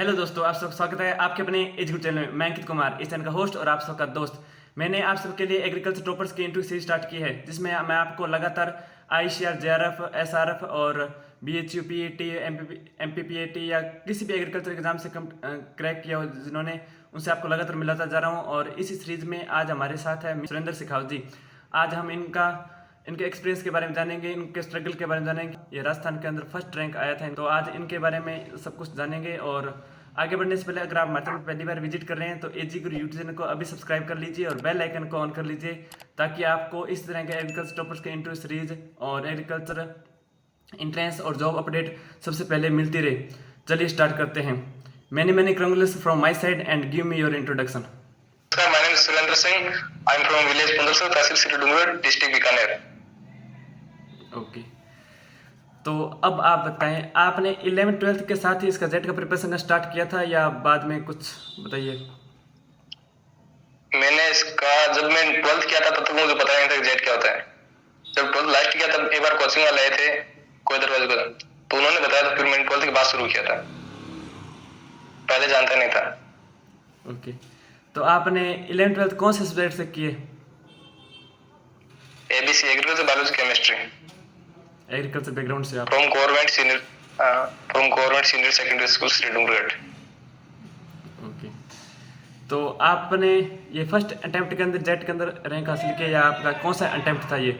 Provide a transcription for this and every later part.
Hello दोस्तों, आप सबका स्वागत है आपके अपने एजुकेट चैनल में। मैं अंकित कुमार, इस चैनल का होस्ट और आप सबका दोस्त। मैंने आप सबके लिए एग्रीकल्चर टॉपर्स की इंटरव्यू सीरीज स्टार्ट की है, जिसमें मैं आपको लगातार आईसीआर, जेआरएफ, एसआरएफ और बीएचयू, पीएटी, एमपीपीएटी या किसी भी एग्रीकल्चर एग्जाम से कम क्रैक किया हो जिन्होंने, उनसे आपको लगातार मिलाता जा रहा हूँ। और इसी सीरीज में आज हमारे साथ है सुरेंद्र शेखावत जी। आज हम इनके एक्सपीरियंस के बारे में जानेंगे, इनके स्ट्रगल के बारे में जानेंगे। ये राजस्थान के अंदर फर्स्ट रैंक आया था, तो आज इनके बारे में सब कुछ जानेंगे। और आगे बढ़ने से पहले अगर आप हमारे चैनल पहली बार विजिट कर रहे हैं तो एजी गुरु यूट्यूब चैनल को अभी सब्सक्राइब कर लीजिए और बेल आइकन को ऑन कर लीजिए, ताकि आपको इस तरह के एग्रीकल्चर टॉपर्स के इंटरव्यू सीरीज और एग्रीकल्चर एंट्रेंस और जॉब अपडेट सबसे पहले मिलती रहे। चलिए स्टार्ट करते हैं। Many congratulations from my side and give me your introduction. Sir, my name is Surendra Singh. I am from village Pundarsar, Tehsil City Dungargarh, district Bikaner. Okay, तो अब आप बताएं, आपने 11th-12th के साथ ही इसका जेट का प्रिपरेशन स्टार्ट किया था या बाद में कुछ बताइए। मैंने इसका जब मैं 12th किया था तब तक मुझे पता नहीं था कि जेट क्या होता है। जब 12th लास्ट किया तब एक बार कोचिंग वाले आए थे कोई दरवाजे को, तो उन्होंने बताया, तो फिर मैंने 12th के बाद शुरू किया था, पहले जानता नहीं था। ओके, तो आपने 11th-12th कौन से सब्जेक्ट से किए? ABC agriculture, biology, chemistry. Agriculture background से आप? From government senior secondary school Shri Dungargarh. Okay, तो आपने ये फर्स्ट अटेम्प्ट के अंदर जेट के अंदर रैंक हासिल किया या आपका कौन सा अटेम्प्ट था ये?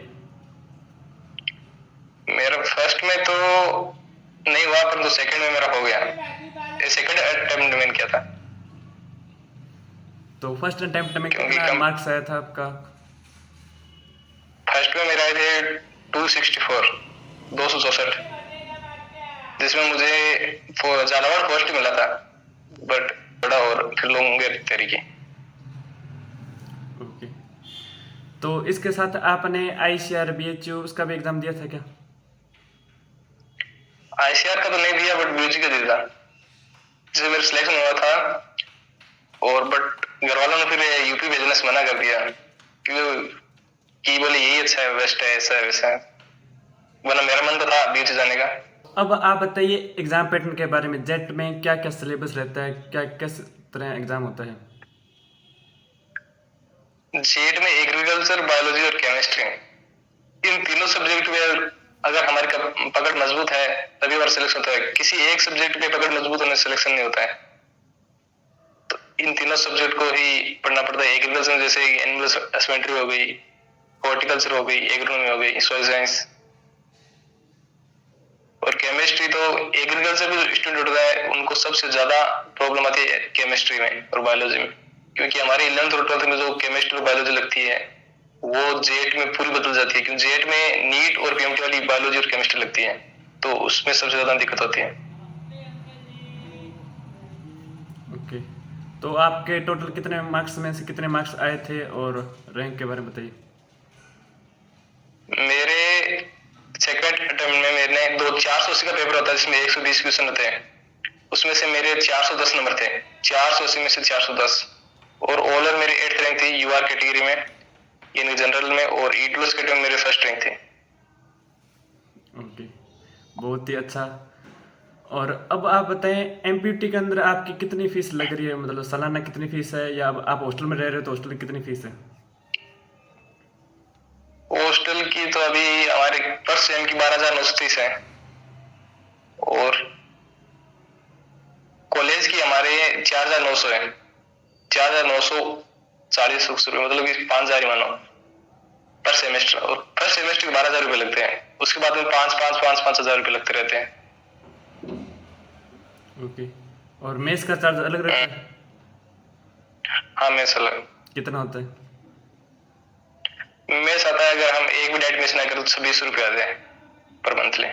मेरा फर्स्ट में तो नहीं हुआ, परंतु सेकंड में मेरा हो गया। ये सेकंड अटेम्प्ट मैंने किया था। तो फर्स्ट अटेम्प्ट में कितना मार्क्स आया था आपका? फर्स्ट में मेरे आए थे 264, जिसमें मुझे झालावाड़ फर्स्ट मिला था, बट बड़ा और फिर लॉन्गे तरीके। ओके, तो इसके साथ आपने आईसीआर, बीएचयू उसका भी एग्जाम दिया था क्या? आईसीआर का तो नहीं दिया, बट बीएचयू का दिया था, जिसमें मेरा सिलेक्शन हुआ था। और बट घर वालों ने फिर यूपी भेजने से मना कर दिया, क्योंकि बोले यही अच्छा है, बेस्ट है, ऐसा है वैसा है, वरना मेरा मन तो था बीएचयू जाने का। अब आप बताइए एग्जाम पैटर्न के बारे में। जेट में क्या क्या सिलेबस रहता है, क्या किस तरह एग्जाम होता है? जेट में एग्रीकल्चर, बायोलॉजी और केमिस्ट्री, इन तीनों सब्जेक्ट में अगर हमारी पकड़ मजबूत है तभी हमारा सिलेक्शन होता है। किसी एक सब्जेक्ट पे पकड़ मजबूत होने से सिलेक्शन नहीं होता है। तो इन तीनों सब्जेक्ट को ही पढ़ना पड़ता है। एग्रीकल्चर में जैसे एनिमल हस्बेंड्री हो गई, हॉर्टिकल्चर हो गई, एग्रोनॉमी हो गई, सॉइल साइंस। और केमिस्ट्री तो एग्रीकल्चर में जो स्टूडेंट होता है उनको सबसे ज्यादा प्रॉब्लम आती है केमिस्ट्री में और बायोलॉजी में, क्योंकि हमारी 11th और 12th में जो केमिस्ट्री और बायोलॉजी लगती है वो जेट में पूरी बदल जाती है, क्योंकि जेट में नीट और पीएमटी वाली बायोलॉजी और केमिस्ट्री लगती है, तो उसमें सबसे ज्यादा दिक्कत होती है। ओके, तो आपके टोटल कितने मार्क्स में से कितने मार्क्स आए थे और रैंक के बारे में बताइए। मेरे सेकंड अटेम्प्ट में मैंने 480 का पेपर होता है, जिसमें 120 क्वेश्चन होते हैं, उसमें से मेरे 410 नंबर थे, 480 में से 410। और ऑलर मेरी 8th रैंक थी यूआर कैटेगरी में, यानी जनरल में, और ईडब्ल्यूएस कैटेगरी में मेरे फर्स्ट रैंक थी। ओके, बहुत ही अच्छा। और अब आप बताएं, एमपीटी के अंदर आपकी कितनी फीस लग रही है, मतलब सालाना कितनी फीस है, या आप हॉस्टल में रह रहे हो तो हॉस्टल की कितनी फीस है? हॉस्टल की तो अभी हमारे पर सेम की 12,930 है, और कॉलेज की हमारे 4,900 है, 4,940 रुपये, मतलब कि 5,000 ही मानो पर सेमेस्टर। और फर्स्ट सेमेस्टर के 12,000 रुपये लगते हैं, उसके बाद में 5,000 रुपये लगते रहते हैं। ओके, और मेस का चार्ज अलग रहता है? हाँ, मेस अलग। कितना होता है? मेस आता है, अगर हम एक भी डाइट मिस ना करें तो 20 रुपये आते हैं पर मंथली,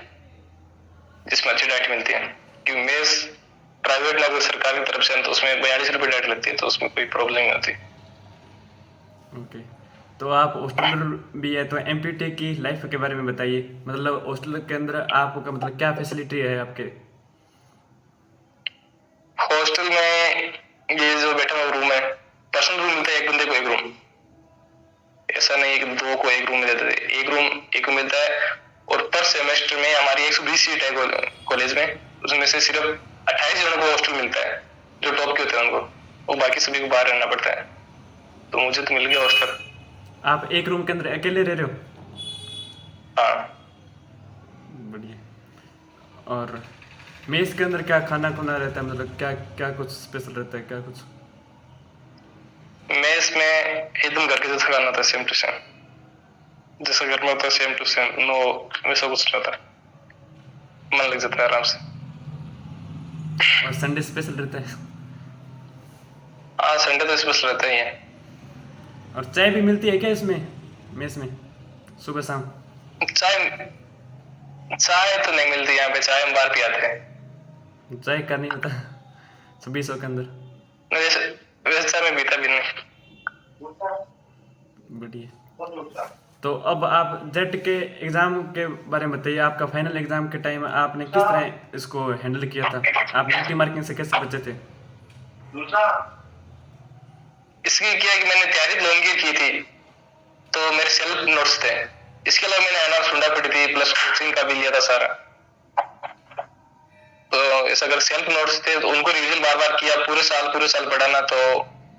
जिसमें अच्छी डाइट मिलती है। क्योंकि मेस प्राइवेट ना कोई सरकार की तरफ से, तो उसमें 42 रुपये डाइट लगती है, तो उसमें कोई प्रॉब्लम नहीं होती। ओके, तो आप हॉस्टल भी है, तो एमपीटी की लाइफ के बारे में बताइए। मतलब हॉस्टल के अंदर आपका मतलब क्या फैसिलिटी है आपके? हॉस्टल में ये जो बैठा हुआ रूम है, पर्सनल रूम मिलता है, एक बंदे को एक रूम, ऐसा नहीं है कि दो को एक रूम में देते थे, एक रूम एक को मिलता है। और पर सेमेस्टर में हमारी 120 सीट है कॉलेज में, उसमें से सिर्फ 28 जनों को हॉस्टल मिलता है जो टॉप के होते हैं उनको, वो बाकी सभी को बाहर रहना पड़ता है। तो मुझे तो मिल गया हॉस्टल। आप एक रूम के अंदर अकेले रह रहे हो? हाँ। बढ़िया। और मेस के अंदर क्या खाना खुना रहता है, मतलब क्या क्या कुछ स्पेशल रहता है, क्या कुछ? मेस में एकदम घर के जैसा खाना होता है, सेम टू सेम, जैसा घर में होता है सेम टू सेम, नो वैसा कुछ रहता है, मन लग जाता है आराम से। और संडे स्पेशल रहता है? हाँ, संडे तो स्पेशल रहता ही है। और चाय भी मिलती है क्या इसमें, मेस में, सुबह शाम? चाय चाय तो नहीं मिलती यहाँ पे, चाय हम बाहर पियाते हैं। चाय का नहीं होता 2600 के अंदर? वैसे वैसे चाय में पीता भी नहीं। बढ़िया। तो अब आप जेट के एग्ज़ाम के बारे में बताइए। आपका फाइनल एग्ज़ाम के टाइम आपने किस तरह इसको हैंडल किया था? आप नेगेटिव मार्किंग से कैसे बचे थे? इसकी क्या है कि मैंने तैयारी लोन की थी, तो मेरे सेल्फ नोट्स थे। इसके अलावा मैंने एनआर सुंडा पढ़ी थी, प्लस कोचिंग का भी लिया था सारा। तो इस अगर सेल्फ नोट्स थे तो उनको रिवीजन बार बार किया, पूरे साल पढ़ाना, तो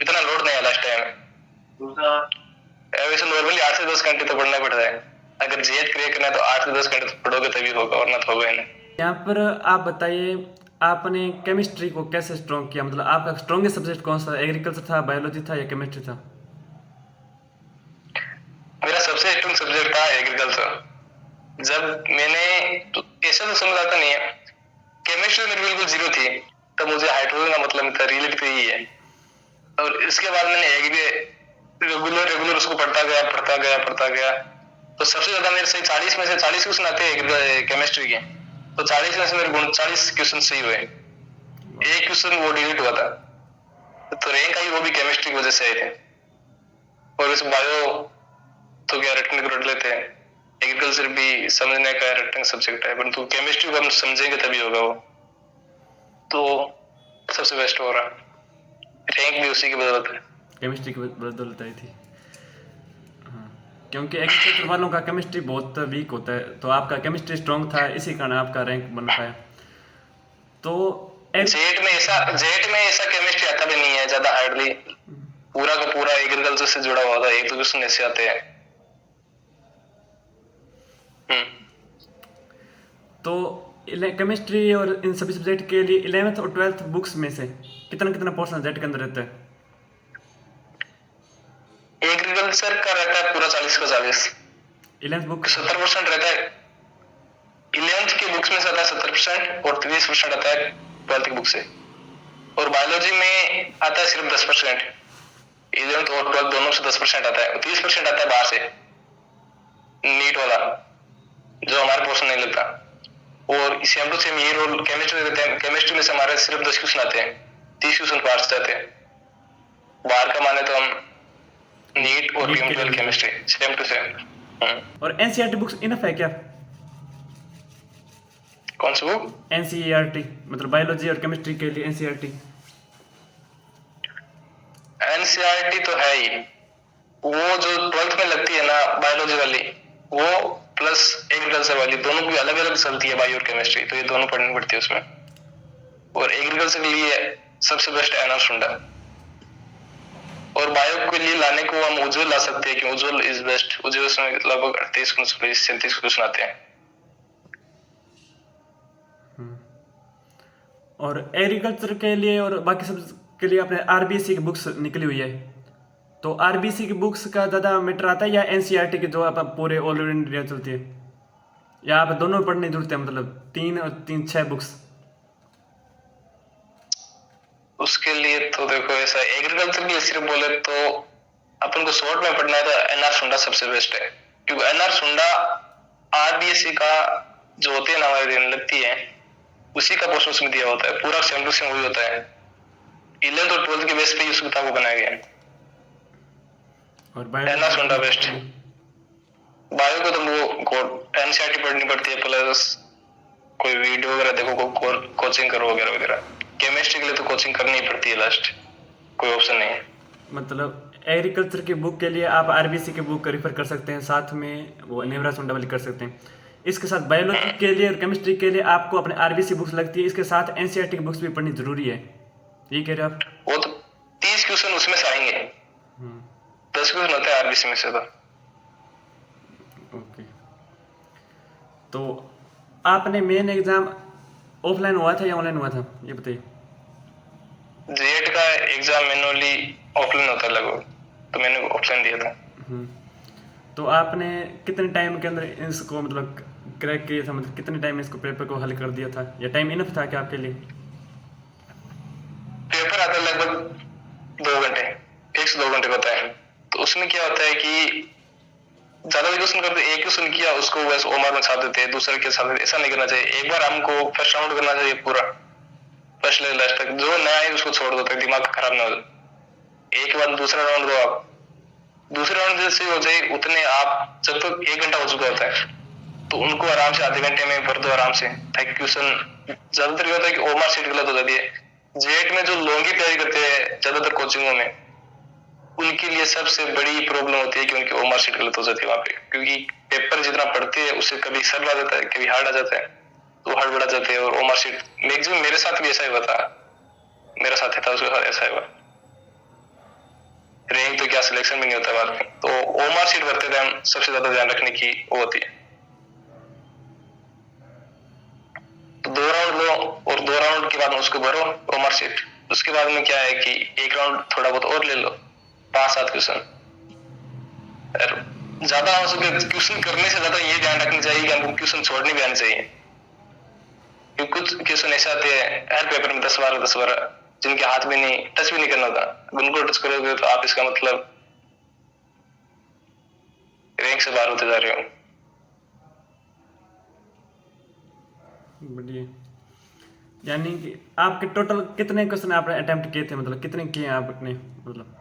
इतना लोड नहीं है लास्ट टाइम। वैसे नॉर्मली 8 से 10 घंटे तो पढ़ना पड़ता है। अगर जेएट क्लियर करना है तो 8 से 10 घंटे तो पढ़ोगे तभी होगा, वरना तो होगा ही नहीं। यहाँ पर आप बताइए, आपने केमिस्ट्री को कैसे स्ट्रॉन्ग किया? मतलब आपका स्ट्रॉन्गेस्ट सब्जेक्ट कौन सा? एग्रीकल्चर था, बायोलॉजी था या केमिस्ट्री था? मेरा सबसे स्ट्रॉन्ग सब्जेक्ट था एग्रीकल्चर। जब मैंने तो ऐसा तो समझ आता नहीं है, केमिस्ट्री में बिल्कुल जीरो थी, तब मुझे हाइड्रोजन का मतलब था, रिलेट तो यही है। और इसके बाद मैंने रेगुलर उसको पढ़ता गया। तो सबसे ज्यादा मेरे सही 40 में से 40 क्वेश्चन आते हैं केमिस्ट्री के, तो 40 में से मेरे 40 क्वेश्चन सही हुए। एक क्वेश्चन वो डिलीट हुआ था, तो रैंक आई वो भी केमिस्ट्री की वजह से आए थे। और इस बायो तो क्या रटने को रट लेते हैं, एग्रीकल्चर भी समझने का रटने सब्जेक्ट है, परंतु केमिस्ट्री को हम समझेंगे तभी होगा वो। तो सबसे बेस्ट हो रहा, रैंक भी उसी की बदौलत है, केमिस्ट्री की बदौलत आई थी। हाँ, क्योंकि एग्रीकल्चर वालों का केमिस्ट्री बहुत वीक होता है, तो आपका केमिस्ट्री स्ट्रॉन्ग था, इसी कारण आपका रैंक बन पाया। तो जेट में ऐसा केमिस्ट्री आता भी नहीं है ज्यादा हार्डली, पूरा का पूरा एग्रीकल्चर से जुड़ा हुआ था, एक तो क्वेश्चन ऐसे आते हैं। तो केमिस्ट्री और इन सभी सब्जेक्ट के लिए 11th और 12th बुक्स में से कितना कितना पोर्शन जेट के अंदर रहता है? एग्रीकल्चर का रहता है पूरा 40 का 40। 11th बुक 70% रहता है 11th की बुक्स में से, आता है 70%, और 30% आता है 12th की बुक से। और बायोलॉजी में आता है सिर्फ 10%, 11th और 12th दोनों से 10% आता है, 30% आता है बाहर से, नीट वाला, जो हमारे पोर्शन नहीं लगता। और सेम टू सेम ये रोल केमिस्ट्री रहते हैं। केमिस्ट्री में से हमारे सिर्फ 10 क्वेश्चन आते हैं, 30 क्वेश्चन बाहर से आते हैं। बाहर का माने तो हम नीट और chemical chemistry same to same. और एनसीईआरटी बुक्स इनफ है क्या? कौन सी बुक? एनसीईआरटी मतलब बायोलॉजी और केमिस्ट्री के लिए एनसीईआरटी। एनसीईआरटी तो है ही, वो जो 12th में लगती है ना बायोलॉजी वाली, वो प्लस एग्रीकल्चर वाली, दोनों की अलग अलग चलती है, बायो और केमिस्ट्री, तो ये दोनों पढ़नी पड़ती है उसमें। और एग्रीकल्चर के लिए सबसे बेस्ट एनआर सुंडा, और बायो के लिए लाने को हम उज्ज्वल ला सकते हैं कि उज्ज्वल इज बेस्ट। उज्ज्वल में लगभग 38-37 क्वेश्चन आते हैं। और एग्रीकल्चर के लिए और बाकी सब के लिए अपने आरबीसी की बुक्स निकली हुई है, तो आरबीसी की बुक्स का ज़्यादा मैटर आता है या एनसीईआरटी की जो आप पूरे ऑल ओवर इंडिया चलती है, या आप दोनों पढ़ने जरूरत है, मतलब 3 और 3 6 बुक्स? उसके लिए तो देखो ऐसा, एग्रीकल्चर के लिए सिर्फ बोले तो अपन को शॉर्ट में पढ़ना है तो एनआर सुंडा सबसे बेस्ट है, क्योंकि एनआर सुंडा आरबीएससी का जो होते हैं ना हमारे दिन लगती है, उसी का पोर्शन उसमें दिया होता है, पूरा सेम टू सेम वही होता है। 11th और 12th के बेस पे उस किताब को बनाया गया है। और एनआर सुंडा बेस्ट। बायो को तो वो एनसीईआरटी पढ़नी पड़ती है, प्लस कोई वीडियो वगैरह देखो, कोचिंग करो वगैरह वगैरह। केमिस्ट्री के लिए तो कोचिंग करनी ही पड़ती है, लास्ट कोई ऑप्शन नहीं है। मतलब एग्रीकल्चर की बुक के लिए आप आरबीसी की बुक रेफर कर सकते हैं, साथ में वो नेवरा सुंडा वाली कर सकते हैं। इसके साथ बायोलॉजी के लिए और केमिस्ट्री के लिए आपको अपने आरबीसी बुक्स लगती है, इसके साथ एनसीईआरटी की बुक्स भी पढ़नी जरूरी है, ये कह रहे हो आप? वो तो 30 क्वेश्चन उसमें से आएंगे, 10 क्वेश्चन होते हैं आरबीसी में से। तो ओके, तो आपने मेन एग्जाम ऑफलाइन हुआ था या ऑनलाइन हुआ था, ये बताइए। जेएट का एग्जाम मैनुअली ऑफलाइन होता है लगभग, तो मैंने ऑफलाइन दिया था। तो आपने कितने टाइम के अंदर इसको मतलब क्रैक किया था, मतलब कितने टाइम में इसको पेपर को हल कर दिया था, या टाइम इनफ था क्या आपके लिए? पेपर आता है लगभग 2 घंटे, 1 से 2 घंटे का होता है। तो उसमें क्या होता है कि ज्यादा क्वेश्चन करते, एक क्वेश्चन किया उसको बस ओमार में छाप देते हैं, दूसरे के साथ ऐसा नहीं करना चाहिए। एक बार हमको फर्स्ट राउंड करना चाहिए पूरा, फर्स्ट ले लास्ट तक। जो नया है उसको छोड़ दो, दिमाग खराब ना हो। एक बार दूसरा राउंड दो आप, दूसरे राउंड जैसे हो जाए उतने आप, जब तक 1 घंटा हो चुका होता है तो उनको आराम से आधे घंटे में भर दो आराम से, ताकि क्वेश्चन ज्यादातर ये होता है कि ओमार सीट गलत हो जाती है। जेट में जो लोग ही तैयारी करते हैं ज्यादातर कोचिंगों में, उनके लिए सबसे बड़ी प्रॉब्लम होती है कि उनकी ओमार सीट गलत हो जाती है वहां पे, क्योंकि पेपर जितना पढ़ते हैं उससे कभी सरल आ जाता है, कभी हार्ड आ जाता है, तो हार्ड बढ़ा जाते हैं। और ओमार सीट मैक्सिमम मेरे साथ भी ऐसा ही हुआ था, मेरा साथी था उसके साथ ऐसा ही हुआ। रैंक तो क्या सिलेक्शन भी नहीं होता बाद में। तो ओमार सीट भरते थे हम, सबसे ज्यादा ध्यान रखने की वो होती है। तो 2 राउंड लो और 2 राउंड के बाद उसको भरो ओमार सीट। उसके बाद में क्या है कि एक राउंड थोड़ा बहुत और ले लो, 5-7 क्वेश्चन। ज्यादा हो सके क्वेश्चन करने से ज्यादा ये ध्यान रखना चाहिए कि हमको क्वेश्चन छोड़ने भी आने चाहिए, क्योंकि कुछ क्वेश्चन ऐसे आते हैं हर पेपर में 10-12 जिनके हाथ में नहीं टच भी नहीं करना था। उनको टच करोगे तो आप इसका मतलब रैंक से बाहर होते जा रहे हो। बढ़िया। यानी कि आपके टोटल कितने क्वेश्चन आपने अटेम्प्ट किए थे, मतलब कितने किए आपने, मतलब?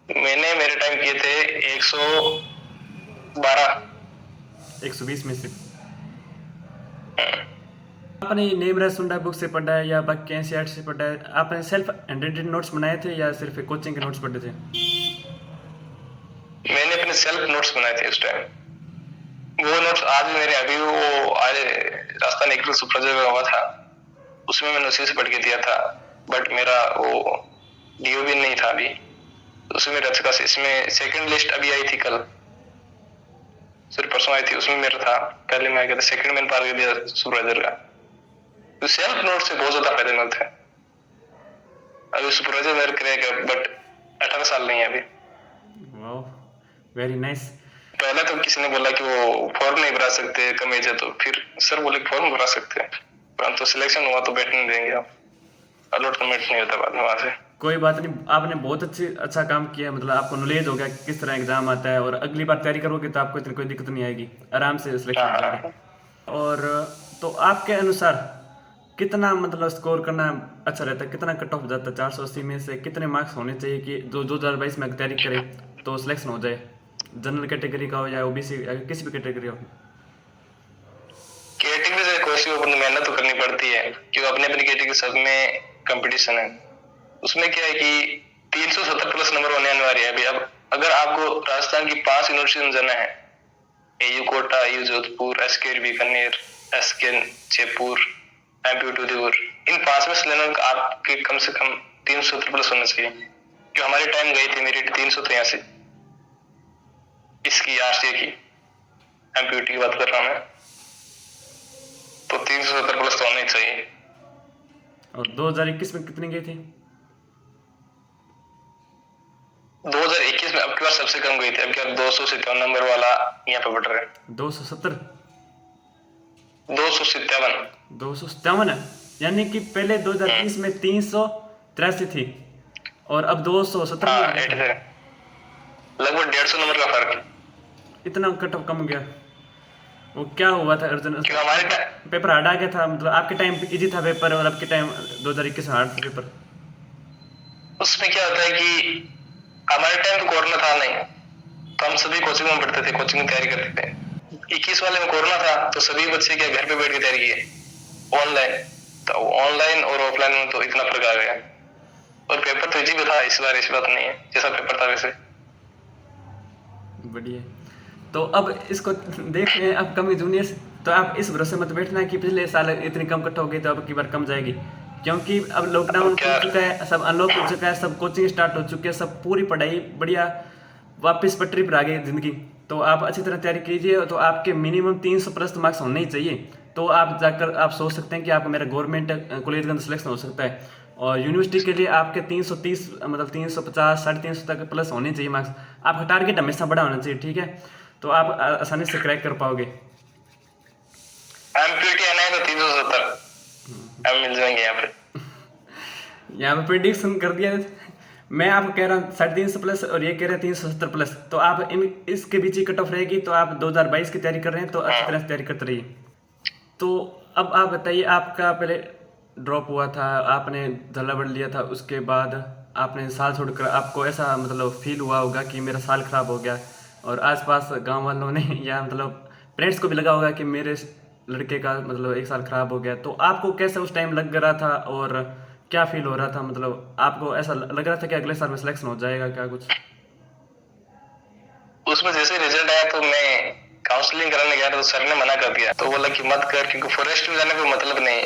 मैंने मेरे टाइम किए थे 112। 120 में से आपने नेमराज सुंडा बुक से पढ़ा है या बाकी एनसीईआरटी से पढ़ा है? आपने सेल्फ हैंडेड नोट्स बनाए थे या सिर्फ कोचिंग के नोट्स पढ़े थे? मैंने अपने सेल्फ नोट्स बनाए थे उस टाइम। वो नोट्स आज मेरे अभी वो आज राजस्थान एग्री सुपरवाइजर हुआ था, उसमें मैंने उसी से पढ़ के दिया था। बट मेरा वो डीओबी नहीं था अभी, तो उसमें मेरा अच्छा खासा, इसमें सेकंड लिस्ट अभी आई थी कल, सिर्फ परसों आई थी, उसमें मेरा था। पहले मैं क्या था सेकंड मैंने पार कर दिया सुपरवाइजर का। तो सेल्फ नोट से बहुत ज्यादा फायदेमंद है। अभी सुपरवाइजर मेरे क्रैक है, बट 18 साल नहीं है अभी। वाह, वेरी नाइस। पहले तो किसी ने बोला कि वो फॉर्म नहीं भरा सकते, कम एज है, तो फिर सर बोले फॉर्म भरा सकते हैं, परंतु सिलेक्शन हुआ तो बैठने नहीं देंगे आप, अलॉटमेंट नहीं होता बाद में वहां से। कोई बात नहीं, आपने बहुत अच्छा काम किया, मतलब आपको नॉलेज हो गया कि किस तरह एग्जाम आता है, और अगली बार तैयारी करोगे तो आपको इतनी कोई दिक्कत नहीं आएगी, आराम से सिलेक्शन हो जाएगा। और तो आपके अनुसार कितना मतलब स्कोर करना अच्छा रहता है, कितना कट ऑफ जाता है 480 में से? कितने मार्क्स होने चाहिए कि जो 2022 में तैयारी करे तो सिलेक्शन हो जाए, जनरल कैटेगरी का हो या ओबीसी या किसी भी कैटेगरी हो? कैटेगरी से कोर्स को मेहनत तो करनी पड़ती है, क्योंकि अपने अपनी कैटेगरी सब में कंपटीशन है। उसमें क्या है कि 370 प्लस नंबर होने अनिवार्य है अभी। अब अगर आपको राजस्थान की 5 यूनिवर्सिटी में जाना है, AU Kota, AU Jodhpur, SK Bikaner, SK Jaipur, MP Udaipur, इन 5 में से लेना आपके कम से कम 370 प्लस होना चाहिए। जो हमारे टाइम गई थी मेरिट 383 इसकी, आरसीए की, एमपीयूटी की बात कर रहा हूं मैं, तो 370 प्लस तो होना ही चाहिए। और 2021 में कितनी गई थी? 2021 में अब की बार सबसे कम गई थी, अब की बार 257 नंबर वाला यहाँ पे बढ़ रहा है। 270? 257। 257 है, यानी कि पहले 2020 में 383 थी और अब 270 हाँ, में गई। लगभग 150 नंबर का फर्क। इतना कट ऑफ कम गया, वो क्या हुआ था अर्जुन? क्यों हमारे पेपर हार्ड आ गया था, मतलब आपके टाइम इजी था पेपर और आपके टाइम 2021 में हार्ड था पेपर? उसमें क्या होता है कि हमारे टाइम तो कोरोना था नहीं, तो हम सभी कोचिंग में पढ़ते थे, कोचिंग में तैयारी करते थे। 21 वाले में कोरोना था, तो सभी बच्चे क्या घर पे बैठ के तैयारी किए ऑनलाइन। तो ऑनलाइन और ऑफलाइन में तो इतना फर्क आ गया, और पेपर तो इजी भी था इस बार, ऐसी बात नहीं है, जैसा पेपर था वैसे। बढ़िया। तो अब इसको देख रहे हैं अब कमी जूनियर्स, तो आप इस भरोसे मत बैठना कि पिछले साल इतनी कम कट हो गई तो अब की बार कम जाएगी, क्योंकि अब लॉकडाउन क्या? खुल चुका है, सब अनलॉक हो चुका है, सब कोचिंग स्टार्ट हो चुकी है, सब पूरी पढ़ाई बढ़िया वापस पटरी पर आ गई जिंदगी। तो आप अच्छी तरह तैयारी कीजिए, तो आपके मिनिमम 300 प्लस मार्क्स होने ही चाहिए, तो आप जाकर आप सोच सकते हैं कि आप मेरा गवर्नमेंट कॉलेज के अंदर सिलेक्शन हो सकता है। और यूनिवर्सिटी के लिए आपके 330 मतलब 350 350 तक प्लस होने चाहिए मार्क्स। आपका टारगेट हमेशा बड़ा होना चाहिए, ठीक है, तो आप आसानी से क्रैक कर पाओगे। एमपीटी आना है तो 370 हम मिल जाएंगे यहाँ पे। यहाँ पे प्रिडिक्शन कर दिया, मैं आपको कह रहा हूँ 350 प्लस और ये कह रहे हैं 370 प्लस, तो आप इन इसके बीच ही कट ऑफ रहेगी। तो आप 2022 की तैयारी कर रहे हैं तो अच्छी तरह से तैयारी करते रहिए। तो अब आप बताइए, आपका पहले ड्रॉप हुआ था, आपने धल्लाबड़ लिया था, उसके बाद आपने साल छोड़कर आपको ऐसा मतलब फील हुआ होगा कि मेरा साल खराब हो गया, और आसपास गांव वालों ने या मतलब पेरेंट्स को भी लगा होगा कि मेरे लड़के का मतलब एक साल खराब हो गया। तो आपको कैसा उस टाइम लग रहा था और क्या फील हो रहा था, मतलब आपको ऐसा लग रहा था कि अगले साल में सिलेक्शन हो जाएगा क्या कुछ? उसमें जैसे रिजल्ट आया तो मैं काउंसलिंग कराने गया था, तो सर ने मना कर दिया, तो बोला कि मत कर क्योंकि फॉरेस्ट में जाने कोई मतलब नहीं।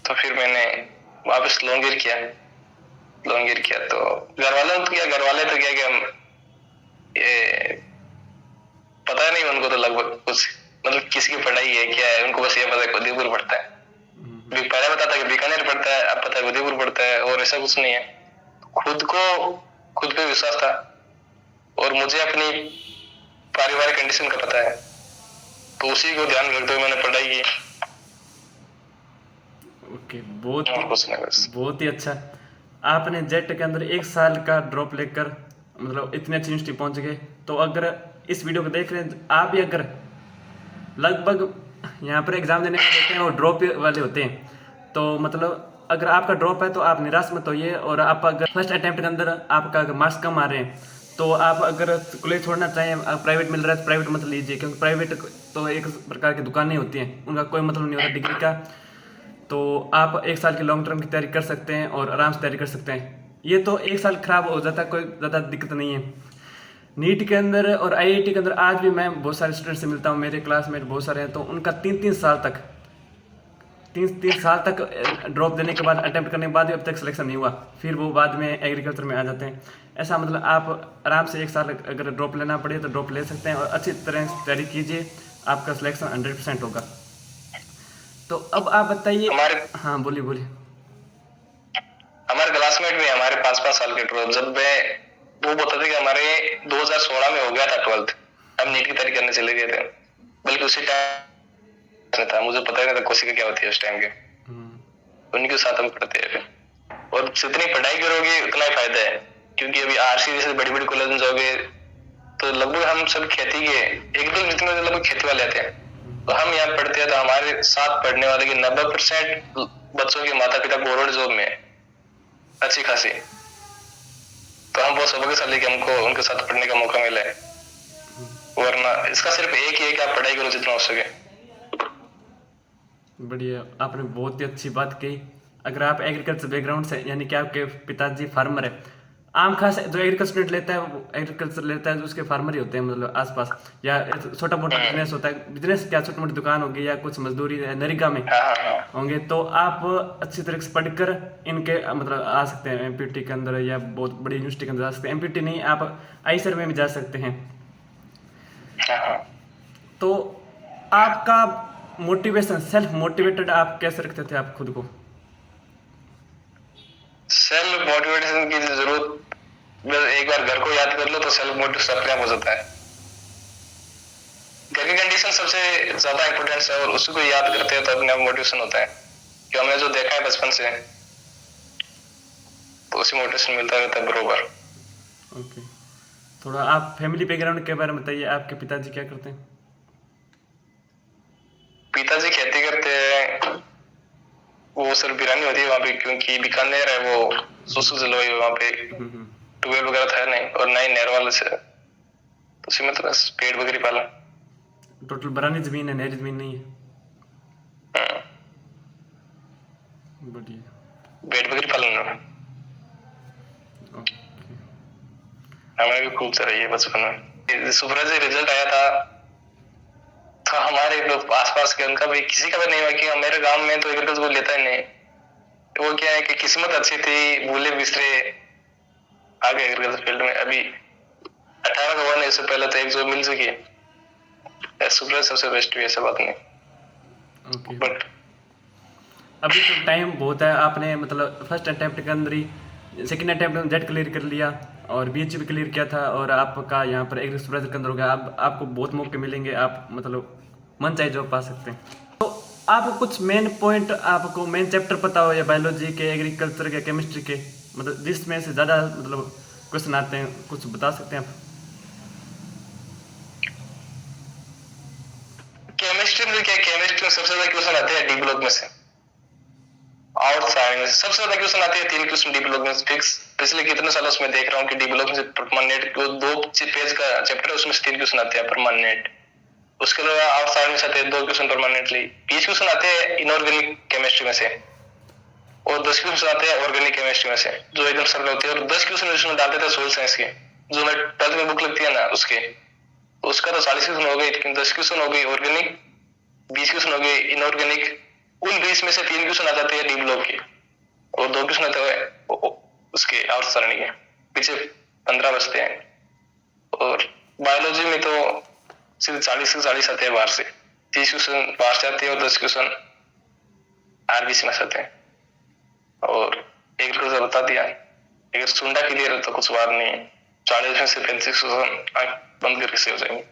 तो फिर मैंने वापस लोनगिर किया। तो घर वालों ने तो क्या, घर वाले तो क्या कि हम ये पता नहीं उनको, तो लगभग कुछ मतलब किसी की पढ़ाई है क्या है, उनको बस ये पता है उदयपुर पढ़ता है। पहले पता था कि बीकानेर पढ़ता है, अब पता है उदयपुर पढ़ता है, और ऐसा कुछ नहीं है। खुद पे विश्वास था, और मुझे अपनी पारिवारिक कंडीशन का पता है, तो उसी को ध्यान रखते हुए मैंने पढ़ाई की। ओके, कुछ नहीं बस। बहुत ही अच्छा। आपने जेट के अंदर एक साल का ड्रॉप लेकर मतलब इतनी अच्छी यूनिवर्सिटी पहुंच गए। तो अगर इस वीडियो को देख रहे हैं, आप भी अगर लगभग यहाँ पर एग्जाम देने वाले होते हैं और ड्रॉप वाले होते हैं, तो मतलब अगर आपका ड्रॉप है तो आप निराश मत होइए। और आप अगर फर्स्ट अटैम्प्ट के अंदर आपका अगर मार्क्स कम आ रहे हैं, तो आप अगर कॉलेज छोड़ना चाहें, प्राइवेट मिल रहा है तो प्राइवेट मत लीजिए, क्योंकि प्राइवेट तो एक प्रकार की दुकानें होती हैं, उनका कोई मतलब नहीं होता डिग्री का। तो आप एक साल की लॉन्ग टर्म की तैयारी कर सकते हैं और आराम से तैयारी कर सकते हैं। ये तो एक साल खराब हो जाता है, कोई ज़्यादा दिक्कत नहीं है। नीट के अंदर और आईआईटी के अंदर आज भी मैं बहुत सारे स्टूडेंट से मिलता हूँ, मेरे क्लासमेट बहुत सारे हैं, तो उनका 3 साल तक ड्रॉप देने के बाद, अटेम्प्ट करने के बाद भी अब तक सिलेक्शन नहीं हुआ, फिर वो बाद में एग्रीकल्चर में आ जाते हैं। ऐसा मतलब आप आराम से एक साल अगर ड्रॉप लेना पड़े तो ड्रॉप ले सकते हैं, और अच्छी तरह से तैयारी कीजिए, आपका सिलेक्शन 100% होगा। तो अब आप बताइए। हाँ, बोलिए बोलिए। हमारे क्लासमेट में हमारे 5-5 साल के ड्रॉप, जब मैं वो बताते कि हमारे 2016 में हो गया था 12th, हम नीट की तैयारी करने चले गए थे, बल्कि उसी टाइम था, मुझे पता ही नहीं था कोशिका क्या होती है उस टाइम के। उनके साथ हम पढ़ते हैं, और जितनी पढ़ाई करोगे उतना ही फायदा है, क्योंकि अभी आरसी जैसे बड़ी बड़ी कॉलेज में जाओगे तो लगभग हम सब खेती के एकदम जितने लगभग खेती वाले आते हैं, तो हम यहाँ पढ़ते हैं तो हमारे साथ पढ़ने वाले की 90% बच्चों के माता पिता गवर्नमेंट जॉब में है अच्छी खासी। तो हम बहुत सौभाग्यशाली कि हमको उनके साथ पढ़ने का मौका मिला है, वरना इसका सिर्फ एक ही है कि आप पढ़ाई करो जितना हो सके। बढ़िया, आपने बहुत ही अच्छी बात कही। अगर आप एग्रीकल्चर बैकग्राउंड से, यानी कि आपके पिताजी फार्मर है, आम खास जो एग्रीकल्चर स्टूडेंट लेता है वो एग्रीकल्चर लेता है, जो उसके फार्मर ही होते हैं, मतलब आसपास, या छोटा मोटा बिजनेस होता है, बिजनेस क्या छोटी मोटी दुकान होगी या कुछ मजदूरी नरेगा में होंगे, तो आप अच्छी तरह से पढ़कर इनके मतलब आ सकते हैं एमपीटी के अंदर, या बहुत बड़ी यूनिवर्सिटी के अंदर आ सकते हैं। एमपीटी नहीं, आप आईसर में भी जा सकते हैं। तो आपका मोटिवेशन, सेल्फ मोटिवेटेड आप कैसे रखते थे आप खुद को? सेल्फ मोटिवेशन की जरूरत, बस एक बार घर को याद कर लो तो सेल्फ मोटिवेशन अपने आप हो जाता है। घर की कंडीशन सबसे ज्यादा इंपॉर्टेंट है, और उसी को याद करते हैं तो अपने आप मोटिवेशन होता है, कि हमने जो देखा है बचपन से, तो उसी मोटिवेशन मिलता रहता है बरोबर। ओके, थोड़ा आप फैमिली बैकग्राउंड के बारे में बताइए, आपके पिताजी क्या करते हैं? पिताजी खेती करते हैं, वो सर बिरानी होती है वहाँ पे, क्योंकि बीकानेर है, वो शुष्क जलवायु वहाँ पे, ट्यूबवेल वगैरह था नहीं, और ना ही नहर वाले से, तो उसी में तो बस पेड़ वगैरह पाला। टोटल बरानी जमीन है, नहरी जमीन नहीं है। बढ़िया। पेड़ वगैरह पालन ओके, हमें भी खूब चढ़ाई है बचपन में। सुब्रत से रिजल्ट आया था, तो हमारे लोग आसपास के उनका भी किसी का भी नहीं हुआ कि मेरे गांव में तो एग्रीकल्चर को लेता ही नहीं। वो क्या है कि किस्मत अच्छी थी, भूले बिसरे आ गए एग्रीकल्चर फील्ड में। अभी 18 का हुआ नहीं, इससे पहले तो एक जो मिल चुकी है। सुब्रत सबसे बेस्ट भी, ऐसा बात नहीं। ओके। बट अभी तो टाइम बहुत है, आपने मतलब फर्स्ट अटेम्प्ट के अंदर ही सेकंड अटेम्प्ट में जेट क्लियर कर लिया और बीएचयू भी क्लियर किया था, और आपका यहाँ पर एग्री सुपरवाइजर के अंदर हो गया। अब आपको बहुत मौके मिलेंगे, आप मतलब मन चाहे जॉब पा सकते हैं। तो आपको कुछ मेन पॉइंट, आपको मेन चैप्टर पता हो या बायोलॉजी के, एग्रीकल्चर के, केमिस्ट्री के, मतलब जिसमें से ज़्यादा मतलब क्वेश्चन आते हैं, कुछ बता सकते हैं आप? केमिस्ट्री में क्या, केमिस्ट्री में सबसे ज्यादा क्वेश्चन आते हैं डी ब्लॉक में से, और साइंस में सबसे ज्यादा क्वेश्चन आते हैं 3 क्वेश्चन डी ब्लॉक में फिक्स। पिछले कितने सालों से मैं देख रहा हूँ कि डी ब्लॉक में से परमानेंट 2 पेज का चैप्टर है, उसमें से 3 क्वेश्चन आते हैं परमानेंट। उसके अलावा आउट साइड में से आते हैं 2 क्वेश्चन परमानेंटली। 20 क्वेश्चन आते हैं इनऑर्गेनिक केमिस्ट्री में से, और 10 क्वेश्चन आते हैं ऑर्गेनिक केमिस्ट्री में से, जो एकदम सरल होती है। और 10 क्वेश्चन उसमें डालते थे सोइल साइंस के, जो मैं 12th में बुक लगती है ना उसके, उसका तो 40 क्वेश्चन हो गए, लेकिन 10 क्वेश्चन हो गई ऑर्गेनिक, 20 क्वेश्चन हो गए इनऑर्गेनिक। उन 20 में से 3 क्वेश्चन आ जाते हैं डी ब्लॉक के, और 2 क्वेश्चन आते हुए उसके आउट सरणी के, पीछे 15 बचते हैं। और बायोलॉजी में तो सिर्फ 40 से 40 आते हैं बाहर से, 30 क्वेश्चन बाहर से आते हैं और 10 क्वेश्चन आरबीसी में से आते हैं। और एग्रीकल्चर बता दिया, अगर सुंडा क्लियर है तो कुछ बात नहीं है, 40 में से 35 क्वेश्चन बंद करके से हो जाएंगे।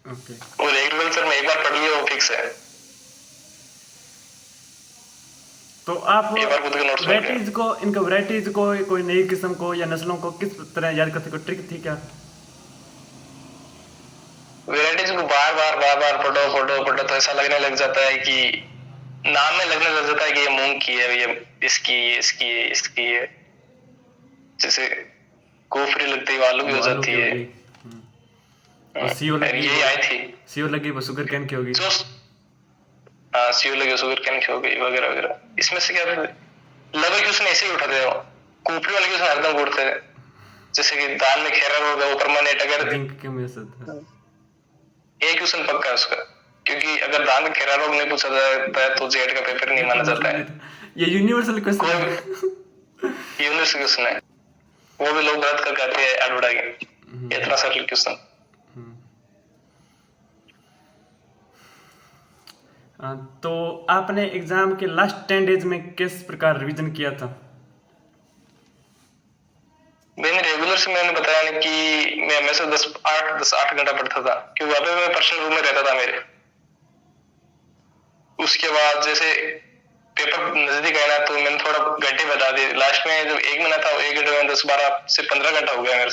ओके। और एग्रीकल्चर में एक बार पढ़ लिया वो फिक्स है। तो आप एक बार खुद के नोट्स बन गए। वैराइटीज को, इनका वैराइटीज को, कोई नई किस्म को या नस्लों को किस तरह याद करते, कोई ट्रिक थी क्या? वैरायटीज को बार बार पढ़ो तो ऐसा लगने लग जाता है कि नाम में लगने लग जाता है कि ये मूंग की है, ये इसकी है। जैसे कोफरी लगती है, आलू की हो वो आलू जाती की है। होगी, और सीओ लगी, ये आई थी सीओ लगी वो शुगर कैन की होगी। जो, हाँ सीओ लगी शुगर कैन की हो गई वगैरह वगैरह। इसमें से क्या लगभग क्वेश्चन ऐसे ही उठाते हो, कोफरी वाले क्वेश्चन हरदम उठते हैं। जैसे कि दाल में खेरा होगा वो परमानेंट, अगर जिंक के में से था। एक क्वेश्चन पक्का है उसका, क्योंकि अगर दाल में खेरा रोग नहीं पूछा जाता है तो जेड का पेपर नहीं ये तो माना जाता मतलब है। ये तो, ये यूनिवर्सल क्वेश्चन कोई है। यूनिवर्सिटी क्वेश्चन है, वो भी लोग गलत कर आते हैं एडवर्टा के, इतना सरल क्वेश्चन। तो आपने एग्जाम के लास्ट 10 डेज में किस प्रकार रिवीजन किया था? मैंने रेगुलर से मैंने बताया ना कि मैं हमेशा 10-8 घंटा पढ़ता था, क्योंकि वहां पे मैं पर्सनल रूम में रहता था मेरे। उसके बाद जैसे पेपर नजदीक आया ना तो मैंने थोड़ा घंटे बता दिए। लास्ट में जब 1 महीना था, 1 घंटे में 10-12 से 15 घंटा हो गया मेरे।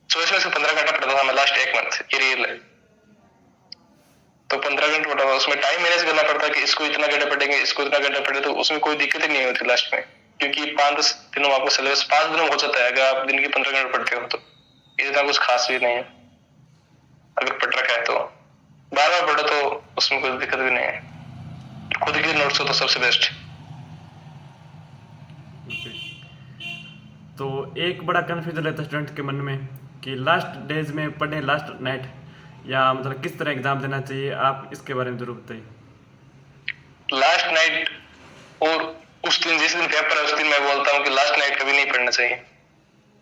24 में से 15 घंटा पढ़ता था मैं लास्ट 1 मंथ ये, तो 15 घंटे पढ़ा था। उसमें टाइम मैनेज करना पड़ता कि इसको इतना घंटा पढ़ेंगे, इसको इतना घंटा पढ़े, तो उसमें कोई दिक्कत ही नहीं होती लास्ट में, क्योंकि 5-10 दिनों में आपको सिलेबस 5 दिनों में हो जाता है अगर आप दिन के 15 घंटे पढ़ते हो तो। इतना कुछ खास भी नहीं है, अगर पढ़ रखा है तो बार बार पढ़ो तो उसमें कोई दिक्कत भी नहीं है। खुद के नोट्स हो तो सबसे बेस्ट। तो एक बड़ा कन्फ्यूजन रहता है स्टूडेंट के मन में कि लास्ट डेज में पढ़े, लास्ट नाइट, या मतलब किस तरह एग्जाम देना चाहिए, आप इसके बारे में जरूर बताइए। लास्ट नाइट और उस दिन जिस दिन पेपर है उस दिन मैं बोलता हूँ कि लास्ट नाइट कभी नहीं पढ़ना चाहिए।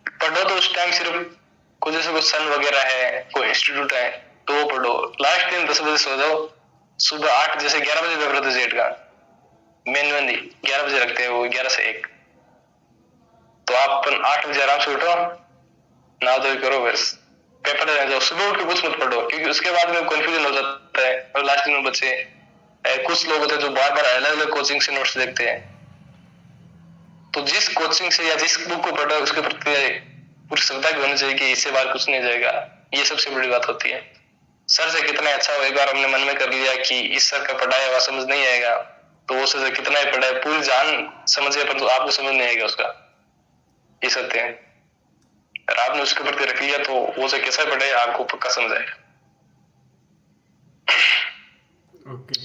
पढ़ो तो उस टाइम सिर्फ कोई जैसे कोई सन वगैरह है, कोई इंस्टीट्यूट है तो वो पढ़ो। लास्ट दिन 10 बजे सो जाओ, सुबह 8 जैसे 11 बजे पेपर होता है जेट का, मैनुअली 11 बजे रखते हैं वो, 11 से 1, तो आप 8 बजे आराम से उठो, नहा धो करो, बस पेपर देने जाओ। सुबह उठ के कुछ मत पढ़ो, क्योंकि उसके बाद में कंफ्यूजन हो जाता है। और लास्ट दिन में बच्चे कुछ लोग होते हैं जो बार बार अलग अलग कोचिंग से नोट्स देखते हैं, तो जिस कोचिंग से या जिस बुक को पढ़ो उसके प्रति पूरी श्रद्धा की होनी चाहिए कि इससे बाहर कुछ नहीं जाएगा। ये सबसे बड़ी बात होती है। सर से कितना अच्छा हो, एक बार हमने मन में कर लिया कि इस सर का पढ़ाया हुआ समझ नहीं आएगा, तो वो सर कितना ही पढ़ाए, पूरी जान समझे, परंतु आपको समझ नहीं आएगा उसका। ये सत्य है। अगर आपने उसके प्रति रख लिया तो वो से कैसा पढ़े आपको पक्का समझ आएगा। ओके,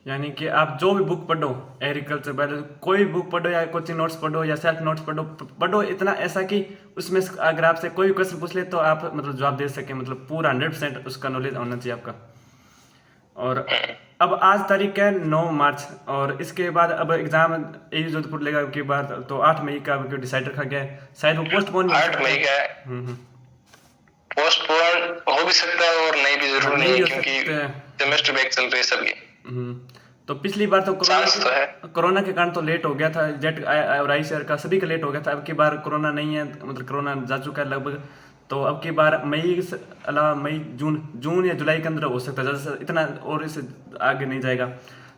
यानी कि आप जो भी बुक पढ़ो, एग्रीकल्चर बायोलॉजी कोई भी बुक पढ़ो या कोचिंग नोट्स पढ़ो या सेल्फ नोट्स पढ़ो इतना ऐसा कि उसमें अगर आपसे कोई क्वेश्चन पूछ ले तो आप मतलब जवाब दे सके, मतलब पूरा 100% उसका नॉलेज होना चाहिए आपका। और अब आज तारीख है 9 मार्च और इसके बाद अब एग्जाम एयू जोधपुर लेगा के बाद तो 8 मई का डिसाइड रखा गया है, शायद वो पोस्टपोन 8 मई का है। पोस्टपोन हो भी सकता है और नहीं भी, जरूर नहीं, क्योंकि सेमेस्टर बैक चल रही है सबकी। तो पिछली बार तो कोरोना के कारण तो लेट हो गया था, जेट और ICAR का सभी का लेट हो गया था। अब की बार कोरोना नहीं है, मतलब कोरोना जा चुका है लगभग, तो अब की बार मई से अलावा मई जून या जुलाई के अंदर हो सकता है, ज़्यादा इतना और इससे आगे नहीं जाएगा।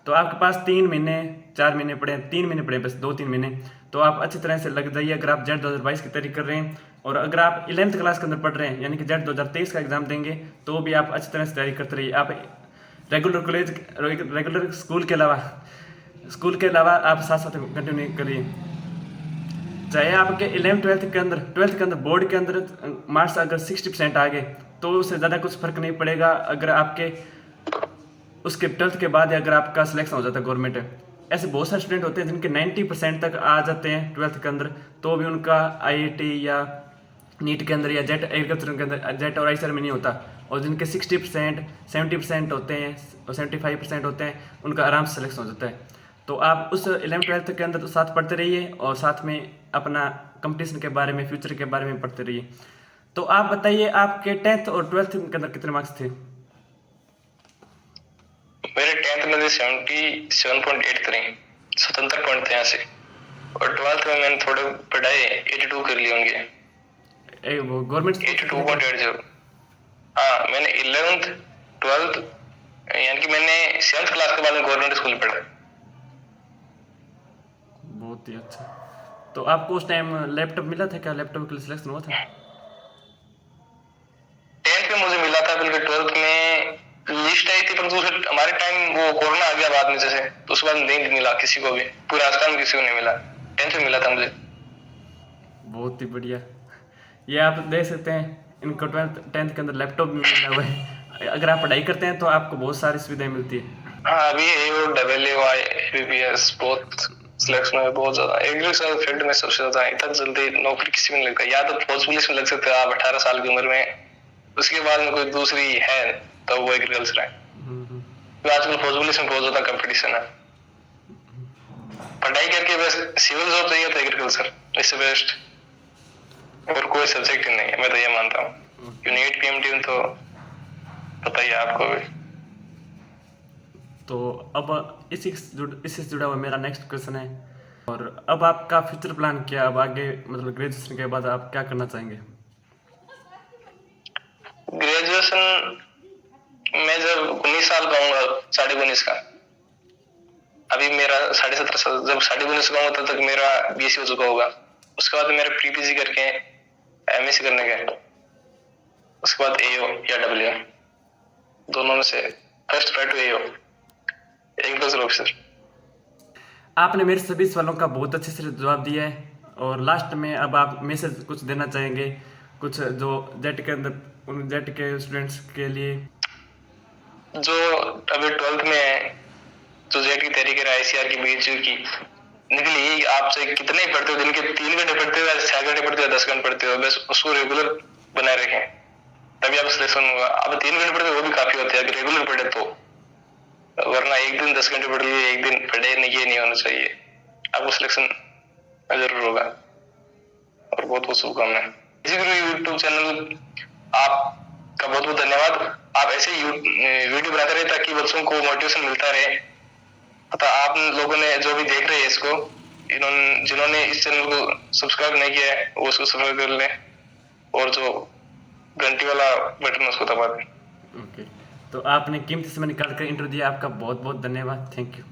तो आपके पास 3 महीने 4 महीने पड़े, 3 महीने पड़े बस, 2-3 महीने, तो आप अच्छी तरह से लग जाइए अगर आप जेट 2022 की तैयारी कर रहे हैं। और अगर आप 11th क्लास के अंदर पढ़ रहे हैं यानी कि जेट 2023 का एग्जाम देंगे तो भी आप अच्छी तरह से तैयारी करते रहिए। आप रेगुलर स्कूल के अलावा आप साथ साथ कंटिन्यू करिए। चाहे आपके 11th 12th के अंदर बोर्ड के अंदर मार्क्स अगर 60% आ गए तो उससे ज़्यादा कुछ फर्क नहीं पड़ेगा। अगर आपके उसके 12th के बाद अगर आपका सिलेक्शन हो जाता है गवर्नमेंट, ऐसे बहुत सारे स्टूडेंट होते हैं जिनके 90% तक आ जाते हैं 12th के अंदर, तो भी उनका IIT या नीट के अंदर या जेट एग्रीकल्चर के अंदर जेट और ICAR में नहीं होता। और जिनके 60% 70% होते हैं और 75% होते हैं उनका आराम से सिलेक्शन हो जाता है। तो आप उस 11th 12th के अंदर साथ पढ़ते रहिए और साथ में अपना कंपटीशन के बारे में, फ्यूचर के बारे में पढ़ते रहिए। तो आप बताइए आपके 10th और 12th के अंदर कितने मार्क्स थे? मेरे 10th में 77.83 77 पॉइंट थे यहाँ से, और 12th में मैंने थोड़े पढ़ाए 82 कर लिए होंगे। वो गवर्नमेंट 82.80। हाँ, मैंने 11th 12th यानी कि मैंने 7th क्लास के बाद में गवर्नमेंट स्कूल में पढ़ा। बहुत ही अच्छा। तो आपको उस टाइम लैपटॉप मिला था क्या? लैपटॉप के लिए सिलेक्शन हुआ था? 10th में मुझे मिला था, बल्कि 12th में लिस्ट आई थी, पर हमारे टाइम वो कोरोना आ गया बाद में जैसे, तो उसके बाद नहीं मिला किसी को भी, पूरे राजस्थान में किसी को नहीं मिला। 10th में मिला था मुझे। बहुत ही बढ़िया। ये आप देख सकते हैं इनको 10th के अंदर लैपटॉप भी मिला हुआ है। अगर आप पढ़ाई करते हैं तो आपको बहुत सारी सुविधाएं मिलती है। हाँ, अभी ABPS बहुत सिलेक्शन में बहुत ज्यादा, एग्रीकल्चर फील्ड में सबसे ज्यादा, इतना जल्दी नौकरी किसी में नहीं लगता। या तो फौज पुलिस में लग सकते हो आप 18 साल की उम्र में, उसके बाद में कोई दूसरी है तो वो एग्रीकल्चर है। तो आजकल फौज पुलिस में बहुत ज्यादा कंपटीशन है। पढ़ाई करके बस सिविल जॉब चाहिए तो एग्रीकल्चर इससे बेस्ट और कोई सब्जेक्ट ही नहीं है, मैं तो ये मानता हूँ। नीट PMT तो पता ही है आपको भी। तो अब इससे जुड़ा हुआ मेरा नेक्स्ट क्वेश्चन है, और अब आपका फ्यूचर प्लान क्या? अब आगे मतलब ग्रेजुएशन के बाद आप क्या करना चाहेंगे? ग्रेजुएशन मैं जब 19 साल का हूँगा, 19.5 का, अभी मेरा 17.5 साल, जब 19.5 का होगा तब तक मेरा BSc हो चुका होगा। उसके बाद मेरा PPG करके MSc करने का, उसके बाद AO या WO, दोनों में से first priority AO, agriculture officer. आपने मेरे सभी सवालों का बहुत अच्छे से जवाब दिया है, और लास्ट में अब आप मैसेज कुछ देना चाहेंगे, कुछ जो जेट के अंदर उन जेट के स्टूडेंट्स के लिए जो अभी 12th में है, जो जेट की तैयारी कर रहा है, ICAR की, BHU की निकली, आपसे कितने पढ़ते हो, दिन के 3 घंटे पढ़ते हो या 6 घंटे पढ़ते हो, 10 घंटे पढ़ते हो, बस उसको रेगुलर बनाए रखें तभी आप सिलेक्शन होगा। अब 3 घंटे पढ़ते हो वो भी काफी होते हैं अगर रेगुलर पढ़े तो, वरना एक दिन 10 घंटे पढ़ लिए एक दिन पढ़े नहीं, ये नहीं होना चाहिए। आपको सिलेक्शन जरूर होगा। और बहुत बहुत शुभकामनाएं। इसी यूट्यूब चैनल आपका बहुत बहुत धन्यवाद। आप ऐसे वीडियो बनाते रहे ताकि बच्चों को मोटिवेशन मिलता रहे। अतः आप लोगों ने जो भी देख रहे हैं इसको, जिन्होंने इस चैनल को सब्सक्राइब नहीं किया है वो उसको सब्सक्राइब कर लें, और जो घंटी वाला बटन उसको दबा दें। ओके, तो आपने कीमती समय निकाल कर इंटरव्यू दिया, आपका बहुत बहुत धन्यवाद। Thank you.